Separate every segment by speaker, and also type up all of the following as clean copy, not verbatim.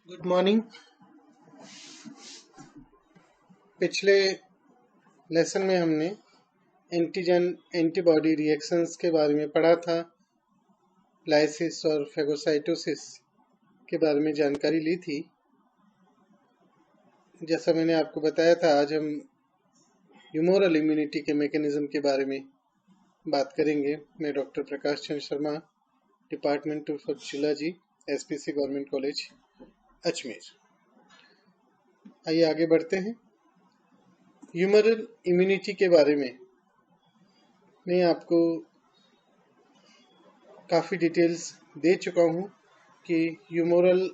Speaker 1: Good morning. पिछले lesson में हमने एंटीजन एंटीबॉडी रिएक्शंस के बारे में पढ़ा था। लाइसिस और फेगोसाइटोसिस के बारे में जानकारी ली थी। जैसा मैंने आपको बताया था, आज हम ह्यूमोरल इम्यूनिटी के मैकेनिज्म के बारे में बात करेंगे। मैं doctor Prakash Chandra Sharma, department of physiology, SPC government college Ajmer. आइए आगे बढ़ते हैं। ह्यूमरल इम्यूनिटी के बारे में मैं आपको काफ़ी डिटेल्स दे चुका हूँ कि ह्यूमरल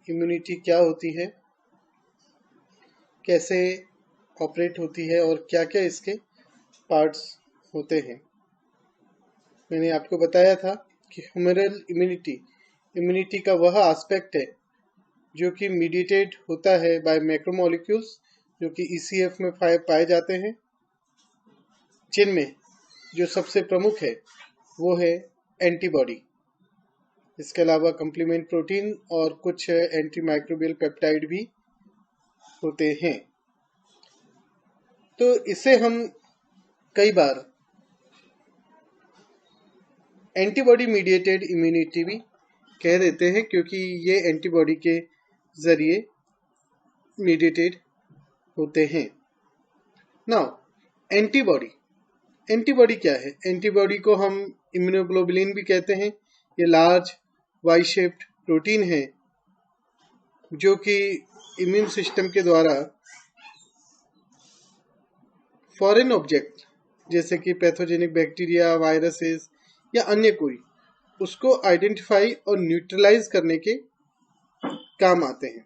Speaker 1: इम्यूनिटी क्या होती है, कैसे ऑपरेट होती है और क्या क्या इसके पार्ट्स होते हैं। मैंने आपको बताया था कि ह्यूमरल इम्यूनिटी का वह एस्पेक्ट है जो कि मीडिएटेड होता है बाय मैक्रोमोलिक्यूल्स, जो कि ECF में पाए जाते हैं, जिनमें जो सबसे प्रमुख है वो है एंटीबॉडी। इसके अलावा कंप्लीमेंट प्रोटीन और कुछ एंटी माइक्रोबियल पेप्टाइड भी होते हैं। तो इसे हम कई बार एंटीबॉडी मीडिएटेड इम्यूनिटी भी कह देते हैं, क्योंकि ये एंटीबॉडी के जरिए मीडिएटेड होते हैं। नाउ एंटीबॉडी क्या है? एंटीबॉडी को हम इम्यूनोग्लोबुलिन भी कहते हैं। ये लार्ज वाई शेप्ड प्रोटीन है जो कि इम्यून सिस्टम के द्वारा फॉरेन ऑब्जेक्ट जैसे कि पैथोजेनिक बैक्टीरिया, वायरसेस या अन्य कोई, उसको आइडेंटिफाई और न्यूट्रलाइज करने के काम आते हैं।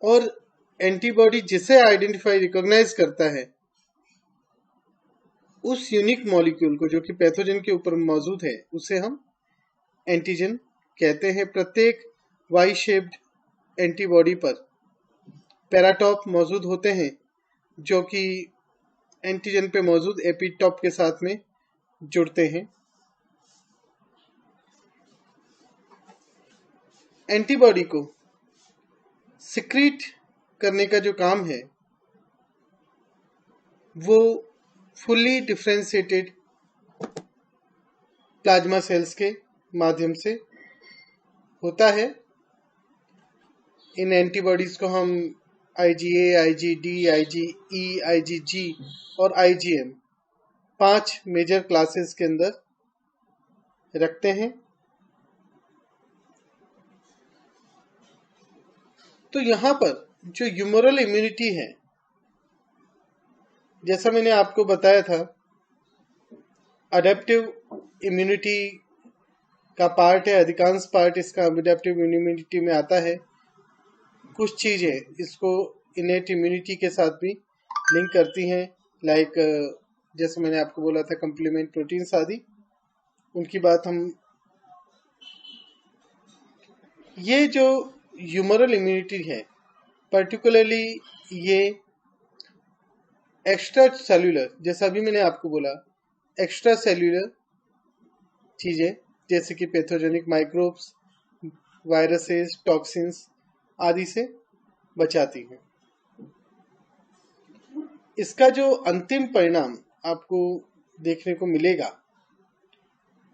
Speaker 1: और एंटीबॉडी जिसे आइडेंटिफाई रिकॉग्नाइज करता है, उस यूनिक मॉलिक्यूल को जो कि पैथोजन के ऊपर मौजूद है, उसे हम एंटीजन कहते हैं। प्रत्येक वाई शेप्ड एंटीबॉडी पर पैराटॉप मौजूद होते हैं जो कि एंटीजन पे मौजूद एपिटॉप के साथ में जुड़ते हैं। एंटीबॉडी को सिक्रीट करने का जो काम है वो फुल्ली डिफरेंशिएटेड प्लाज्मा सेल्स के माध्यम से होता है। इन एंटीबॉडीज को हम IgA, IgD, IgE, IgG और IgM 5 मेजर क्लासेस के अंदर रखते हैं। तो यहाँ पर जो ह्यूमरल इम्यूनिटी है, जैसा मैंने आपको बताया था, अडेप्टिव इम्यूनिटी का पार्ट है। अधिकांश पार्ट इसका अडेप्टिव इम्यूनिटी में आता है। कुछ चीजें इसको इनेट इम्यूनिटी के साथ भी लिंक करती हैं, लाइक जैसे मैंने आपको बोला था कंप्लीमेंट प्रोटीन्स आदि, उनकी बात हम। ये जो ह्यूमरल इम्यूनिटी है, पर्टिकुलरली ये एक्स्ट्रा सेल्यूलर, जैसा अभी मैंने आपको बोला, एक्स्ट्रा सेल्यूलर चीजें जैसे कि पैथोजेनिक माइक्रोब्स, वायरसेस, टॉक्सिन्स आदि से बचाती हैं। इसका जो अंतिम परिणाम आपको देखने को मिलेगा,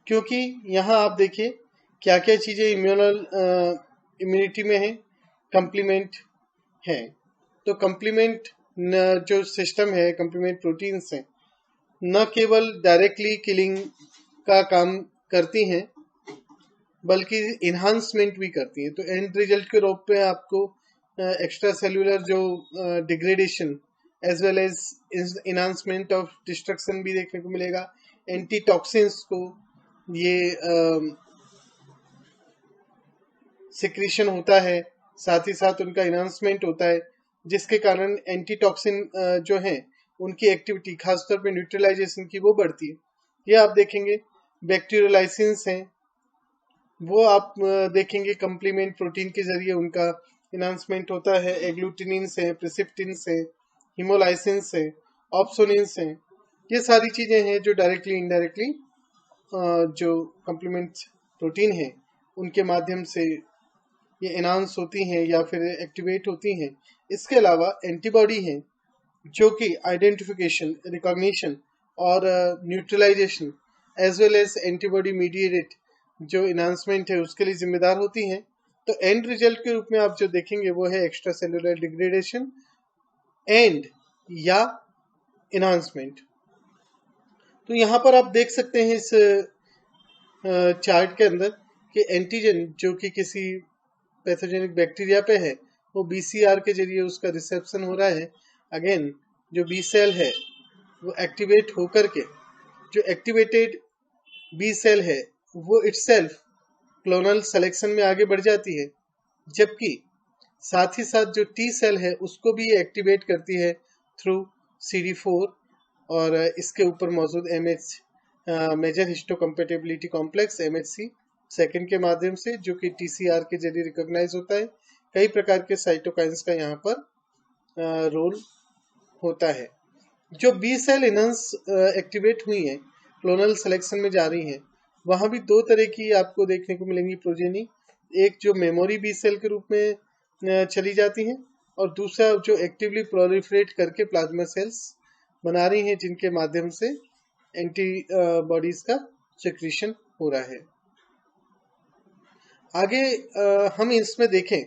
Speaker 1: क्योंकि यहाँ आप देखिए क्या क्या चीजें इम्यूनिटी में है। कंप्लीमेंट है, तो कंप्लीमेंट जो सिस्टम है, कंप्लीमेंट प्रोटीन्स हैं, न केवल डायरेक्टली किलिंग का काम करती हैं बल्कि इन्हांसमेंट भी करती हैं। तो एंड रिजल्ट के रूप में आपको एक्स्ट्रा सेल्यूलर जो degradation as well as enhancement of destruction भी देखने को मिलेगा। एंटी टॉक्सिन्स को ये सिक्रीशन होता है, साथ ही साथ उनका इन्हांसमेंट होता है, जिसके कारण एंटी टॉक्सिन जो है उनकी एक्टिविटी, खासतौर पे न्यूट्रलाइजेशन की, वो बढ़ती है। ये आप देखेंगे बैक्टीरियोलाइसिन्स हैं, वो आप देखेंगे कंप्लीमेंट प्रोटीन के जरिए उनका इन्हांसमेंट होता है। एग्लूटिनिन्स हैं, प्रिसिप्टिन्स हैं, हिमोलाइसिन्स हैं, ऑप्सोनिन्स हैं। ये सारी चीजें हैं जो डायरेक्टली इनडायरेक्टली जो कंप्लीमेंट प्रोटीन है उनके माध्यम से ये एनहांस होती हैं या फिर एक्टिवेट होती हैं। इसके अलावा एंटीबॉडी हैं जो कि आइडेंटिफिकेशन, रिकॉग्निशन और neutralization as well as antibody mediated जो इन्हांसमेंट है उसके लिए जिम्मेदार होती हैं। तो एंड रिजल्ट के रूप में आप जो देखेंगे वो है एक्स्ट्रा सेलुलर डिग्रेडेशन एंड या इन्हांसमेंट। तो यहाँ पर आप देख सकते हैं इस चार्ट के अंदर कि एंटीजन जो कि किसी पैथोजेनिक बैक्टीरिया पे है वो बीसीआर के जरिए उसका रिसेप्शन हो रहा है। अगेन जो बी सेल है वो एक्टिवेट होकर के, जो एक्टिवेटेड बी सेल है वो इटसेल्फ क्लोनल सिलेक्शन में आगे बढ़ जाती है, जबकि साथ ही साथ जो टी सेल है उसको भी ये एक्टिवेट करती है थ्रू CD4 और इसके ऊपर मौजूद मेजर हिस्टोकम्पेटिबिलिटी कॉम्प्लेक्स MHC सेकंड के माध्यम से, जो कि TCR के जरिए रिकॉग्नाइज होता है। कई प्रकार के साइटोकाइंस का यहाँ पर रोल होता है। जो बी सेल इनहंस एक्टिवेट हुई हैं, क्लोनल सिलेक्शन में जा रही हैं, वहाँ भी दो तरह की आपको देखने को मिलेंगी प्रोजेनी। एक जो मेमोरी बी सेल के रूप में चली जाती हैं और दूसरा जो एक्टिवली प्रोलिफरेट करके प्लाज्मा सेल्स बना रही हैं जिनके माध्यम से एंटीबॉडीज का सिक्रीशन हो रहा है। आगे हम इसमें देखें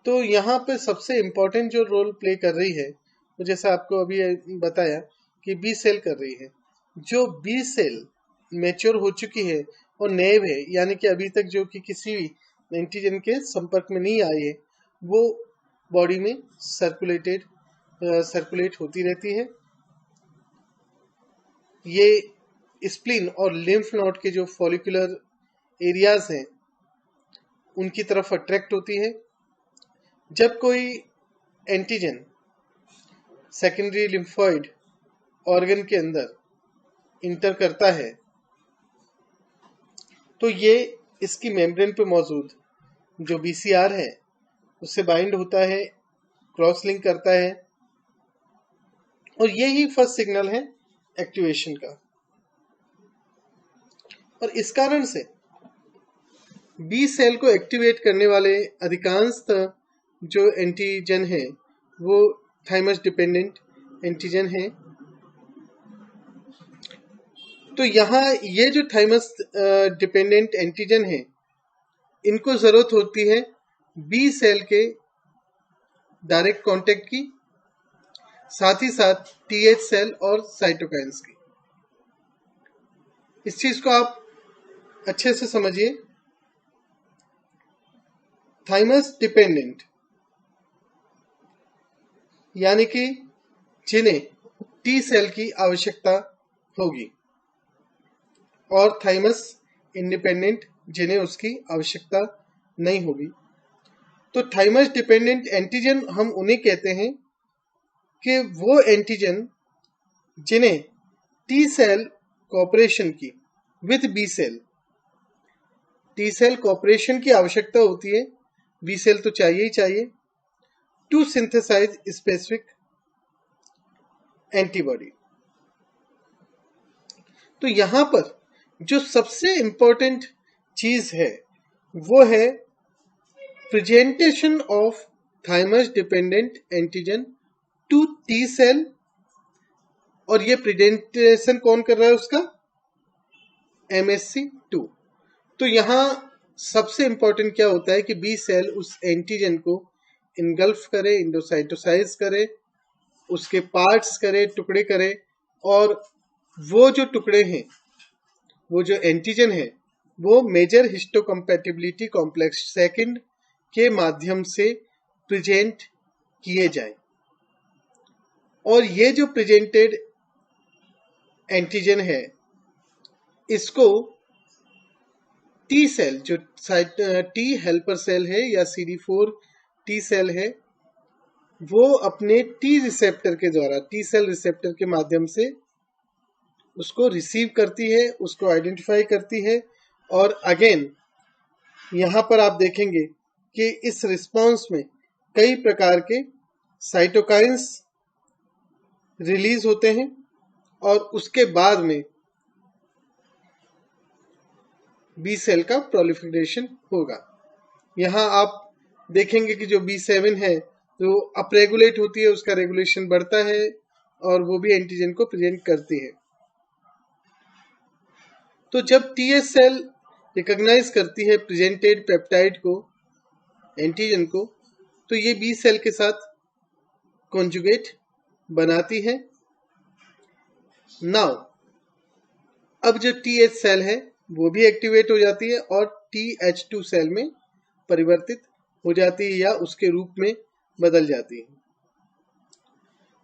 Speaker 1: तो यहाँ पे सबसे इम्पोर्टेंट जो रोल प्ले कर रही है, तो जैसा आपको अभी बताया कि बी सेल कर रही है। जो बी सेल मैच्योर हो चुकी है और नैव है, यानी कि अभी तक जो कि किसी भी एंटीजन के संपर्क में नहीं आई है, वो बॉडी में सर्कुलेट होती रहती है। ये स्प्लीन और लिम्फ नोड के जो फॉलिकुलर एरियाज हैं उनकी तरफ अट्रैक्ट होती है। जब कोई एंटीजन सेकेंडरी लिम्फोइड ऑर्गन के अंदर इंटर करता है तो ये इसकी मेम्ब्रेन पे मौजूद जो BCR है उससे बाइंड होता है, क्रॉस लिंक करता है और यही फर्स्ट सिग्नल है एक्टिवेशन का। और इस कारण से बी सेल को एक्टिवेट करने वाले अधिकांशतः जो एंटीजन है वो थाइमस डिपेंडेंट एंटीजन है। तो यहाँ ये जो थाइमस डिपेंडेंट एंटीजन है इनको जरूरत होती है बी सेल के डायरेक्ट कांटेक्ट की, साथ ही साथ TH सेल और साइटोकाइंस की। इस चीज को आप अच्छे से समझिए। थाइमस डिपेंडेंट यानी कि जिन्हें टी सेल की आवश्यकता होगी और थाइमस इंडिपेंडेंट जिन्हें उसकी आवश्यकता नहीं होगी। तो थाइमस डिपेंडेंट एंटीजन हम उन्हें कहते हैं कि वो एंटीजन जिन्हें टी सेल कोऑपरेशन की with B cell, T cell cooperation की आवश्यकता होती है, बी सेल तो चाहिए ही चाहिए, टू सिंथेसाइज स्पेसिफिक एंटीबॉडी। तो यहां पर जो सबसे इंपॉर्टेंट चीज है वो है presentation of thymus dependent antigen to T cell. और ये प्रेजेंटेशन कौन कर रहा है उसका? MHC2। तो यहां सबसे इंपॉर्टेंट क्या होता है कि बी सेल उस एंटीजन को इनगल्फ करे, इंडोसाइटोसाइज करे, उसके पार्ट्स करे, टुकड़े करे, और वो जो टुकड़े हैं, वो जो एंटीजन है, वो मेजर हिस्टोकम्पैटिबिलिटी कॉम्प्लेक्स सेकंड के माध्यम से प्रेजेंट किए जाएं। और ये जो प्रेजेंटेड एंटीजन है इसको टी सेल, जो टी हेल्पर सेल है या CD4 टी सेल है, वो अपने टी रिसेप्टर के द्वारा, टी सेल रिसेप्टर के माध्यम से उसको रिसीव करती है, उसको आइडेंटिफाई करती है। और अगेन यहाँ पर आप देखेंगे कि इस रिस्पॉन्स में कई प्रकार के साइटोकाइंस रिलीज होते हैं और उसके बाद में बी सेल का प्रोलिफरेशन होगा। यहाँ आप देखेंगे कि जो B7 है तो अपरेगुलेट होती है, उसका रेगुलेशन बढ़ता है और वो भी एंटीजन को प्रेजेंट करती है। तो जब TH सेल रिकॉग्नाइज करती है प्रेजेंटेड पेप्टाइड को, एंटीजन को, तो ये B सेल के साथ कॉन्जुगेट बनाती है। नाउ अब जो TH सेल है वो भी एक्टिवेट हो जाती है और TH2 सेल में परिवर्तित हो जाती है या उसके रूप में बदल जाती है।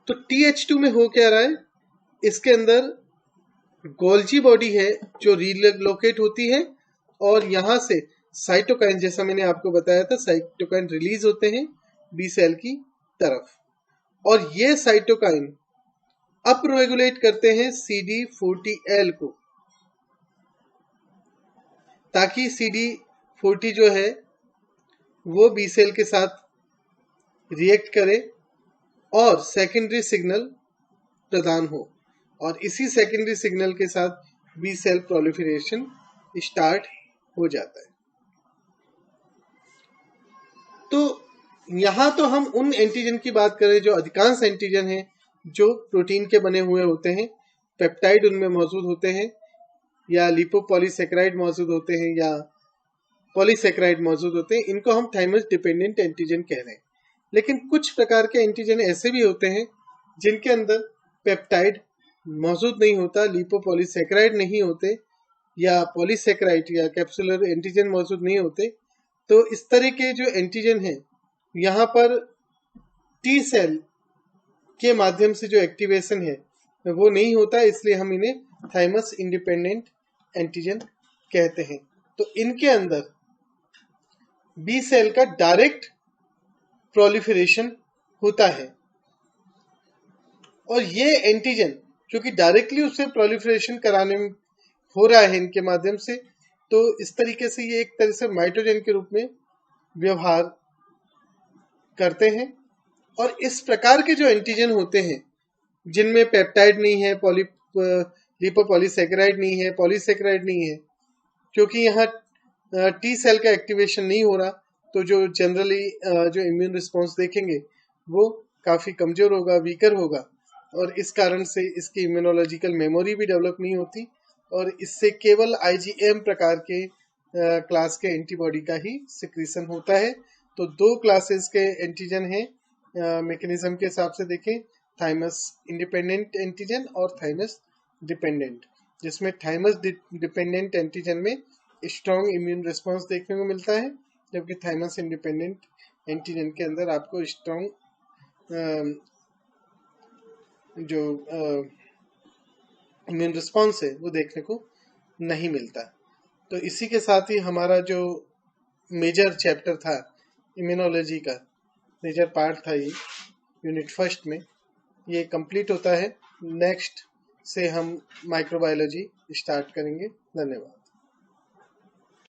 Speaker 1: तो TH2 में हो क्या रहा है, इसके अंदर गोल्जी बॉडी है जो रीलोकेट होती है और यहां से साइटोकाइन, जैसा मैंने आपको बताया था, साइटोकाइन रिलीज होते हैं बी सेल की तरफ और ये साइटोकाइन अप रेगुलेट करते हैं CD40L को, ताकि CD40 जो है वो बी सेल के साथ रिएक्ट करे और सेकेंडरी सिग्नल प्रदान हो और इसी सेकेंडरी सिग्नल के साथ बी सेल प्रोलिफरेशन स्टार्ट हो जाता है। तो यहां तो हम उन एंटीजन की बात करें जो अधिकांश एंटीजन हैं जो प्रोटीन के बने हुए होते हैं, पेप्टाइड उनमें मौजूद होते हैं या लिपोपॉलीसेकेराइड मौजूद होते हैं या पॉलीसेकेराइड मौजूद होते हैं, इनको हम थाइमस डिपेंडेंट एंटीजन कह रहे हैं। लेकिन कुछ प्रकार के एंटीजन ऐसे भी होते हैं जिनके अंदर पेप्टाइड मौजूद नहीं होता, लिपोपॉलीसेकेराइड नहीं होते या पॉलीसेकेराइड या कैप्सुलर एंटीजन मौजूद नहीं होते। तो इस तरह के जो एंटीजन हैं यहाँ पर टी सेल के माध्यम से जो एक्टिवेशन है वो नहीं होता, इसलिए हम इन्हें थाइमस इंडिपेंडेंट एंटीजन कहते हैं। तो इनके अंदर बी सेल का डायरेक्ट प्रोलिफरेशन होता है और ये एंटीजन क्योंकि डायरेक्टली उससे प्रोलिफरेशन कराने में हो रहा है इनके माध्यम से, तो इस तरीके से ये एक तरह से माइटोजन के रूप में व्यवहार करते हैं। और इस प्रकार के जो एंटीजन होते हैं जिनमें पेप्टाइड नहीं है, लिपोपॉलीसेकेराइड नहीं है, पॉलीसेकेराइड नहीं है, क्योंकि यहाँ टी सेल का एक्टिवेशन नहीं हो रहा, तो जो जनरली जो इम्यून रिस्पॉन्स देखेंगे वो काफ़ी कमज़ोर होगा, वीकर होगा और इस कारण से इसकी इम्यूनोलॉजिकल मेमोरी भी डेवलप नहीं होती और इससे केवल IgM प्रकार के क्लास के एंटीबॉडी का ही सिक्रीशन होता है। तो दो क्लासेस के एंटीजन हैं मैकेनिज्म के हिसाब से देखें, थाइमस इंडिपेंडेंट एंटीजन और थाइमस डिपेंडेंट, जिसमें थाइमस डिपेंडेंट एंटीजन में स्ट्रॉन्ग इम्यून रिस्पॉन्स देखने को मिलता है, जबकि थाइमस इंडिपेंडेंट एंटीजन के अंदर आपको स्ट्रॉन्ग जो इम्यून रिस्पॉन्स है वो देखने को नहीं मिलता। तो इसी के साथ ही हमारा जो मेजर चैप्टर था इम्यूनोलॉजी का, मेजर पार्ट था ये यूनिट फर्स्ट में, ये कंप्लीट होता है। नेक्स्ट से हम माइक्रोबायोलॉजी स्टार्ट करेंगे। धन्यवाद।